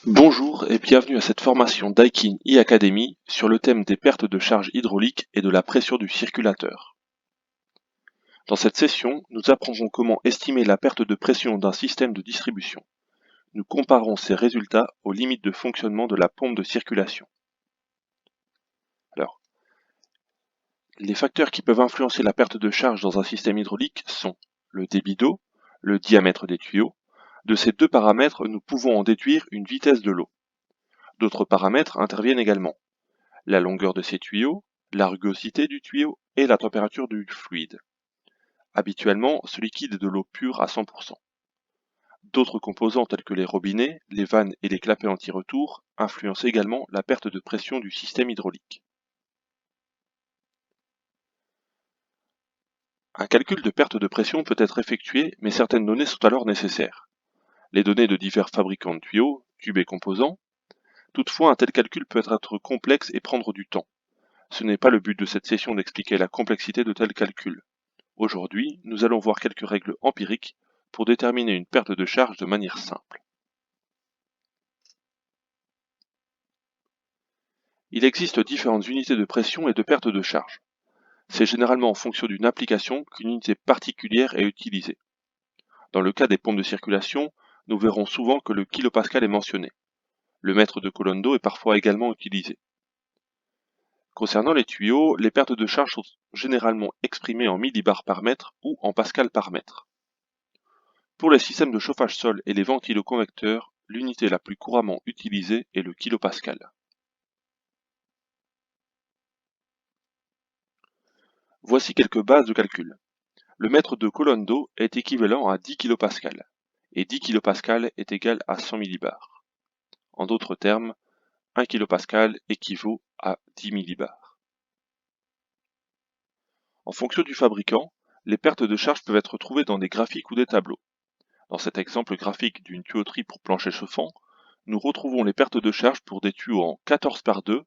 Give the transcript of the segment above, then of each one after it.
Bonjour et bienvenue à cette formation Daikin e-Academy sur le thème des pertes de charge hydraulique et de la pression du circulateur. Dans cette session, nous apprendrons comment estimer la perte de pression d'un système de distribution. Nous comparons ces résultats aux limites de fonctionnement de la pompe de circulation. Alors, les facteurs qui peuvent influencer la perte de charge dans un système hydraulique sont le débit d'eau, le diamètre des tuyaux. De ces deux paramètres, nous pouvons en déduire une vitesse de l'eau. D'autres paramètres interviennent également. La longueur de ces tuyaux, la rugosité du tuyau et la température du fluide. Habituellement, ce liquide est de l'eau pure à 100%. D'autres composants tels que les robinets, les vannes et les clapets anti-retour influencent également la perte de pression du système hydraulique. Un calcul de perte de pression peut être effectué, mais certaines données sont alors nécessaires. Les données de divers fabricants de tuyaux, tubes et composants. Toutefois, un tel calcul peut être complexe et prendre du temps. Ce n'est pas le but de cette session d'expliquer la complexité de tels calculs. Aujourd'hui, nous allons voir quelques règles empiriques pour déterminer une perte de charge de manière simple. Il existe différentes unités de pression et de perte de charge. C'est généralement en fonction d'une application qu'une unité particulière est utilisée. Dans le cas des pompes de circulation, nous verrons souvent que le kilopascal est mentionné. Le mètre de colonne d'eau est parfois également utilisé. Concernant les tuyaux, les pertes de charge sont généralement exprimées en millibars par mètre ou en pascal par mètre. Pour les systèmes de chauffage sol et les ventiloconvecteurs, l'unité la plus couramment utilisée est le kilopascal. Voici quelques bases de calcul. Le mètre de colonne d'eau est équivalent à 10 kPa et 10 kPa est égal à 100 millibars. En d'autres termes, 1 kPa équivaut à 10 millibars. En fonction du fabricant, les pertes de charge peuvent être trouvées dans des graphiques ou des tableaux. Dans cet exemple graphique d'une tuyauterie pour plancher chauffant, nous retrouvons les pertes de charge pour des tuyaux en 14 par 2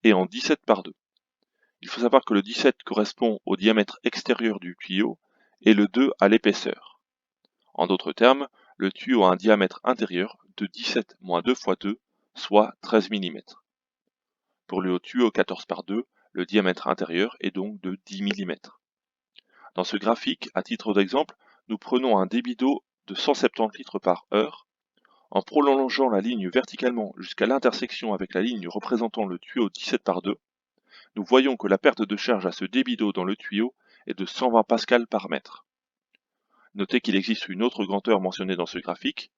et en 17 par 2. Il faut savoir que le 17 correspond au diamètre extérieur du tuyau et le 2 à l'épaisseur. En d'autres termes, le tuyau a un diamètre intérieur de 17 moins 2 fois 2, soit 13 mm. Pour le tuyau 14 par 2, le diamètre intérieur est donc de 10 mm. Dans ce graphique, à titre d'exemple, nous prenons un débit d'eau de 170 litres par heure. En prolongeant la ligne verticalement jusqu'à l'intersection avec la ligne représentant le tuyau 17 par 2, nous voyons que la perte de charge à ce débit d'eau dans le tuyau est de 120 pascal par mètre. Notez qu'il existe une autre grandeur mentionnée dans ce graphique.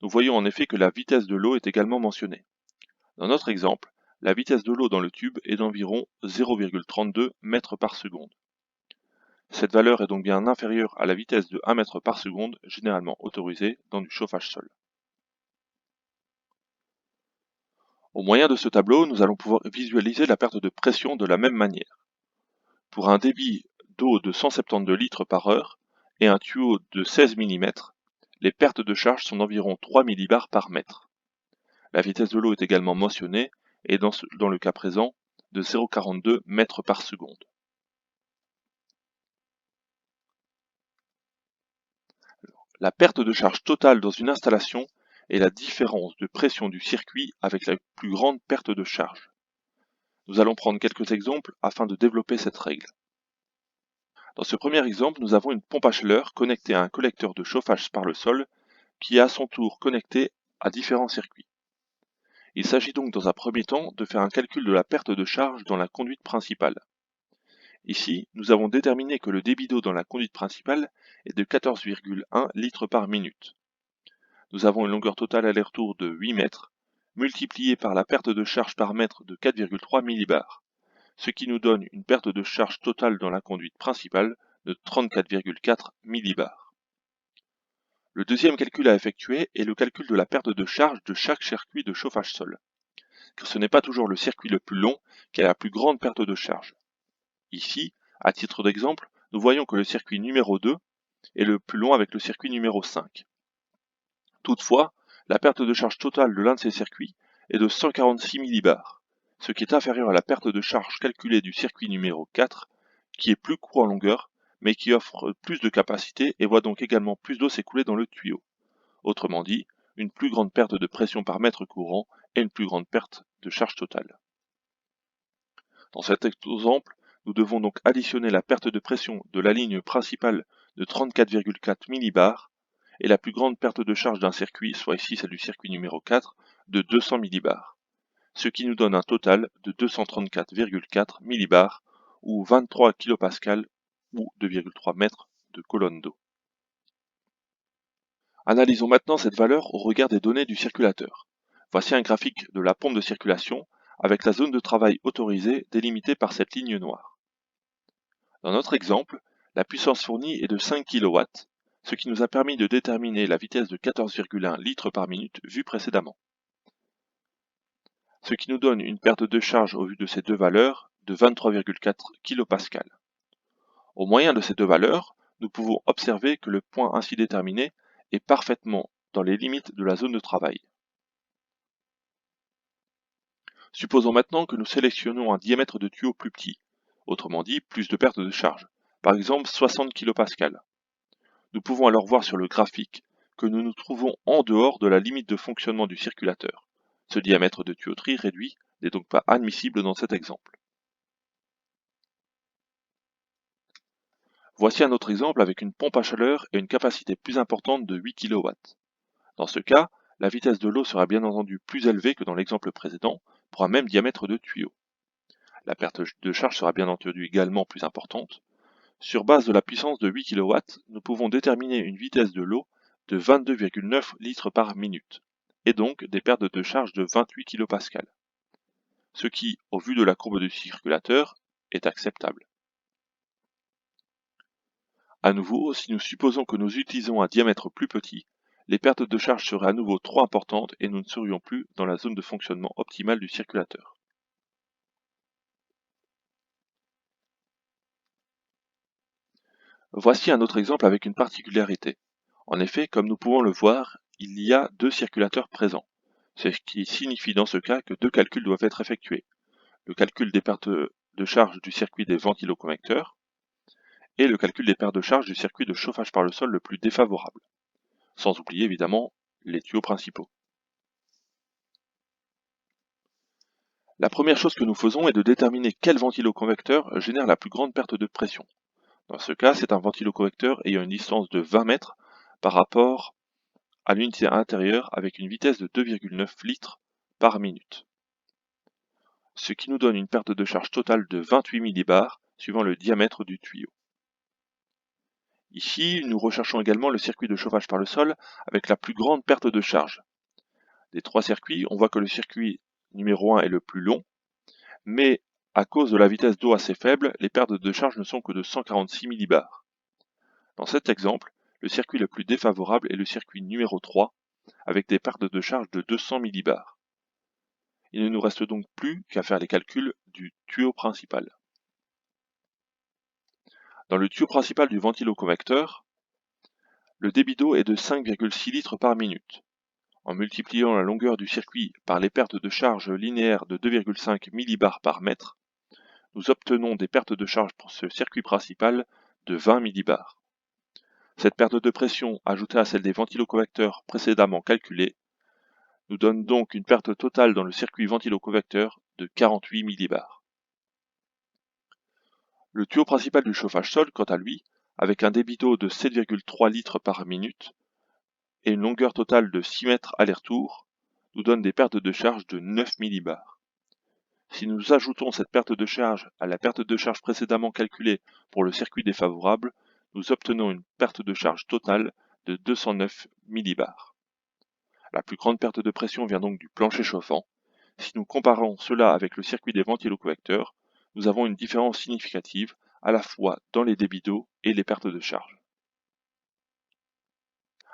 Nous voyons en effet que la vitesse de l'eau est également mentionnée. Dans notre exemple, la vitesse de l'eau dans le tube est d'environ 0,32 mètres par seconde. Cette valeur est donc bien inférieure à la vitesse de 1 mètre par seconde généralement autorisée dans du chauffage sol. Au moyen de ce tableau, nous allons pouvoir visualiser la perte de pression de la même manière. Pour un débit d'eau de 172 litres par heure et un tuyau de 16 mm, les pertes de charge sont d'environ 3 millibars par mètre. La vitesse de l'eau est également mentionnée et dans le cas présent de 0,42 mètres par seconde. La perte de charge totale dans une installation est la différence de pression du circuit avec la plus grande perte de charge. Nous allons prendre quelques exemples afin de développer cette règle. Dans ce premier exemple, nous avons une pompe à chaleur connectée à un collecteur de chauffage par le sol qui est à son tour connecté à différents circuits. Il s'agit donc dans un premier temps de faire un calcul de la perte de charge dans la conduite principale. Ici, nous avons déterminé que le débit d'eau dans la conduite principale est de 14,1 litres par minute. Nous avons une longueur totale aller-retour de 8 mètres, multipliée par la perte de charge par mètre de 4,3 millibars, ce qui nous donne une perte de charge totale dans la conduite principale de 34,4 millibars. Le deuxième calcul à effectuer est le calcul de la perte de charge de chaque circuit de chauffage sol, car ce n'est pas toujours le circuit le plus long qui a la plus grande perte de charge. Ici, à titre d'exemple, nous voyons que le circuit numéro 2 est le plus long avec le circuit numéro 5. Toutefois, la perte de charge totale de l'un de ces circuits est de 146 millibars, ce qui est inférieur à la perte de charge calculée du circuit numéro 4, qui est plus court en longueur, mais qui offre plus de capacité et voit donc également plus d'eau s'écouler dans le tuyau. Autrement dit, une plus grande perte de pression par mètre courant et une plus grande perte de charge totale. Dans cet exemple, nous devons donc additionner la perte de pression de la ligne principale de 34,4 millibars et la plus grande perte de charge d'un circuit, soit ici celle du circuit numéro 4, de 200 millibars, ce qui nous donne un total de 234,4 millibars ou 23 kPa ou 2,3 mètres de colonne d'eau. Analysons maintenant cette valeur au regard des données du circulateur. Voici un graphique de la pompe de circulation avec la zone de travail autorisée délimitée par cette ligne noire. Dans notre exemple, la puissance fournie est de 5 kW, ce qui nous a permis de déterminer la vitesse de 14,1 litres par minute vue précédemment. Ce qui nous donne une perte de charge au vu de ces deux valeurs de 23,4 kPa. Au moyen de ces deux valeurs, nous pouvons observer que le point ainsi déterminé est parfaitement dans les limites de la zone de travail. Supposons maintenant que nous sélectionnons un diamètre de tuyau plus petit, autrement dit plus de perte de charge, par exemple 60 kPa. Nous pouvons alors voir sur le graphique que nous nous trouvons en dehors de la limite de fonctionnement du circulateur. Ce diamètre de tuyauterie réduit n'est donc pas admissible dans cet exemple. Voici un autre exemple avec une pompe à chaleur et une capacité plus importante de 8 kW. Dans ce cas, la vitesse de l'eau sera bien entendu plus élevée que dans l'exemple précédent pour un même diamètre de tuyau. La perte de charge sera bien entendu également plus importante. Sur base de la puissance de 8 kW, nous pouvons déterminer une vitesse de l'eau de 22,9 litres par minute, et donc des pertes de charge de 28 kPa. Ce qui, au vu de la courbe du circulateur, est acceptable. À nouveau, si nous supposons que nous utilisons un diamètre plus petit, les pertes de charge seraient à nouveau trop importantes et nous ne serions plus dans la zone de fonctionnement optimale du circulateur. Voici un autre exemple avec une particularité. En effet, comme nous pouvons le voir, il y a deux circulateurs présents, ce qui signifie dans ce cas que deux calculs doivent être effectués. Le calcul des pertes de charge du circuit des ventiloconvecteurs et le calcul des pertes de charge du circuit de chauffage par le sol le plus défavorable, sans oublier évidemment les tuyaux principaux. La première chose que nous faisons est de déterminer quel ventiloconvecteur génère la plus grande perte de pression. Dans ce cas, c'est un ventiloconvecteur ayant une distance de 20 mètres par rapport à l'unité intérieure avec une vitesse de 2,9 litres par minute. Ce qui nous donne une perte de charge totale de 28 millibars suivant le diamètre du tuyau. Ici, nous recherchons également le circuit de chauffage par le sol avec la plus grande perte de charge. Des trois circuits, on voit que le circuit numéro 1 est le plus long, mais à cause de la vitesse d'eau assez faible, les pertes de charge ne sont que de 146 millibars. Dans cet exemple, le circuit le plus défavorable est le circuit numéro 3, avec des pertes de charge de 200 millibars. Il ne nous reste donc plus qu'à faire les calculs du tuyau principal. Dans le tuyau principal du ventiloconvecteur, le débit d'eau est de 5,6 litres par minute. En multipliant la longueur du circuit par les pertes de charge linéaires de 2,5 millibars par mètre, nous obtenons des pertes de charge pour ce circuit principal de 20 millibars. Cette perte de pression, ajoutée à celle des ventiloconvecteurs précédemment calculés, nous donne donc une perte totale dans le circuit ventiloconvecteur de 48 millibars. Le tuyau principal du chauffage sol, quant à lui, avec un débit d'eau de 7,3 litres par minute et une longueur totale de 6 mètres aller-retour, nous donne des pertes de charge de 9 millibars. Si nous ajoutons cette perte de charge à la perte de charge précédemment calculée pour le circuit défavorable, nous obtenons une perte de charge totale de 209 millibars. La plus grande perte de pression vient donc du plancher chauffant. Si nous comparons cela avec le circuit des ventiloconvecteurs, nous avons une différence significative à la fois dans les débits d'eau et les pertes de charge.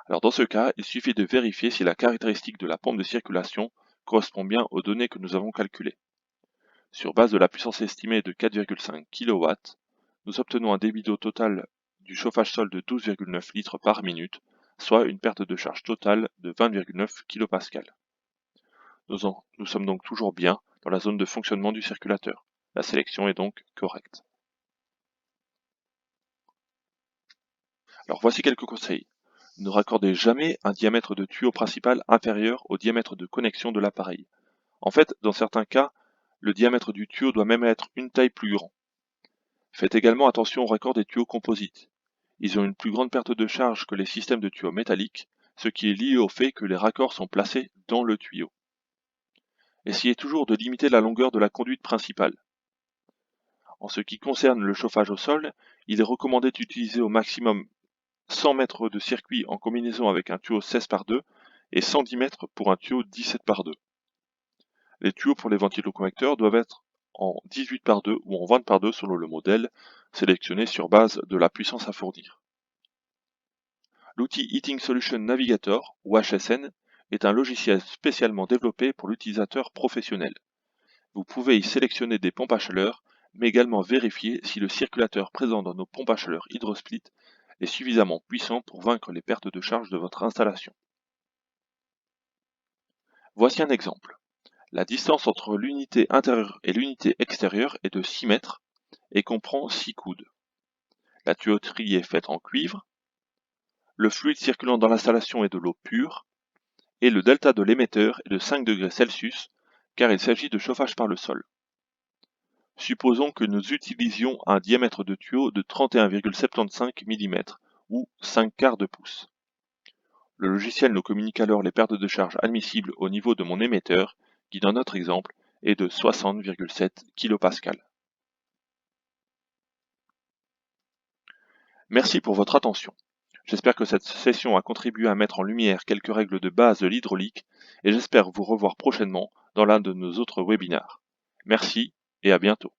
Alors dans ce cas, il suffit de vérifier si la caractéristique de la pompe de circulation correspond bien aux données que nous avons calculées. Sur base de la puissance estimée de 4,5 kW, nous obtenons un débit d'eau total du chauffage sol de 12,9 litres par minute, soit une perte de charge totale de 20,9 kPa. Nous sommes donc toujours bien dans la zone de fonctionnement du circulateur. La sélection est donc correcte. Alors voici quelques conseils. Ne raccordez jamais un diamètre de tuyau principal inférieur au diamètre de connexion de l'appareil. En fait, dans certains cas, le diamètre du tuyau doit même être une taille plus grand. Faites également attention au raccord des tuyaux composites. Ils ont une plus grande perte de charge que les systèmes de tuyaux métalliques, ce qui est lié au fait que les raccords sont placés dans le tuyau. Essayez toujours de limiter la longueur de la conduite principale. En ce qui concerne le chauffage au sol, il est recommandé d'utiliser au maximum 100 mètres de circuit en combinaison avec un tuyau 16 par 2 et 110 mètres pour un tuyau 17 par 2. Les tuyaux pour les ventiloconvecteurs doivent être en 18 par 2 ou en 20 par 2 selon le modèle, sélectionné sur base de la puissance à fournir. L'outil Heating Solution Navigator, ou HSN, est un logiciel spécialement développé pour l'utilisateur professionnel. Vous pouvez y sélectionner des pompes à chaleur, mais également vérifier si le circulateur présent dans nos pompes à chaleur HydroSplit est suffisamment puissant pour vaincre les pertes de charge de votre installation. Voici un exemple. La distance entre l'unité intérieure et l'unité extérieure est de 6 mètres et comprend 6 coudes. La tuyauterie est faite en cuivre, le fluide circulant dans l'installation est de l'eau pure, et le delta de l'émetteur est de 5 degrés Celsius, car il s'agit de chauffage par le sol. Supposons que nous utilisions un diamètre de tuyau de 31,75 mm ou 5/4 de pouce. Le logiciel nous communique alors les pertes de charge admissibles au niveau de mon émetteur, qui dans notre exemple est de 60,7 kPa. Merci pour votre attention. J'espère que cette session a contribué à mettre en lumière quelques règles de base de l'hydraulique et j'espère vous revoir prochainement dans l'un de nos autres webinaires. Merci et à bientôt.